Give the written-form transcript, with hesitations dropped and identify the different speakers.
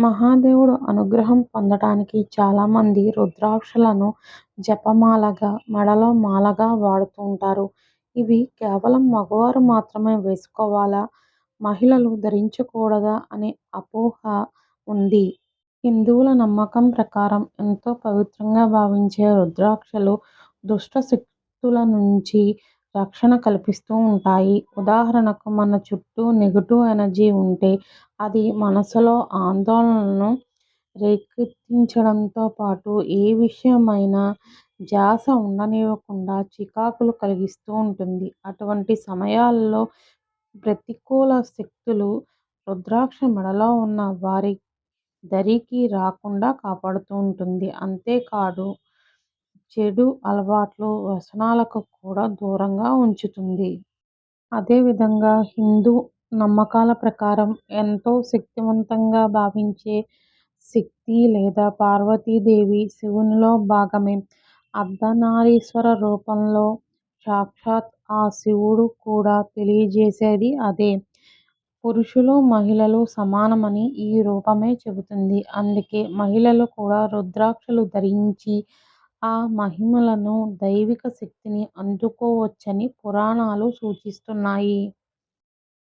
Speaker 1: మహాదేవుడు అనుగ్రహం పొందటానికి చాలామంది రుద్రాక్షలను జపమాలగా, మెడలో మాలగా వాడుతూ ఉంటారు. ఇవి కేవలం మగవారు మాత్రమే వేసుకోవాలా? మహిళలు ధరించకూడదా అనే అపోహ ఉంది. హిందువుల నమ్మకం ప్రకారం ఎంతో పవిత్రంగా భావించే రుద్రాక్షలు దుష్ట శక్తుల నుంచి రక్షణ కల్పిస్తూ ఉంటాయి. ఉదాహరణకు మన చుట్టూ నెగెటివ్ ఎనర్జీ ఉంటే అది మనసులో ఆందోళనలను రేకెత్తించడంతో పాటు ఏ విషయమైనా ధ్యాస ఉండనివ్వకుండా చికాకులు కలిగిస్తూ ఉంటుంది. అటువంటి సమయాల్లో ప్రతికూల శక్తులు రుద్రాక్ష మెడలో ఉన్న వారి దరికి రాకుండా కాపాడుతూ ఉంటుంది. అంతేకాదు చెడు అలవాట్లు, వ్యసనాలకు కూడా దూరంగా ఉంచుతుంది. అదేవిధంగా హిందూ నమ్మకాల ప్రకారం ఎంతో శక్తివంతంగా భావించే శక్తి లేదా పార్వతీదేవి శివునిలో భాగమే. అర్ధనారీశ్వర రూపంలో సాక్షాత్ ఆ శివుడు కూడా తెలియజేసేది అదే. పురుషులు, మహిళలు సమానమని ఈ రూపమే చెబుతుంది. అందుకే మహిళలు కూడా రుద్రాక్షలు ధరించి ఆ మహిమలను, దైవిక శక్తిని అందుకోవచ్చని పురాణాలు సూచిస్తున్నాయి.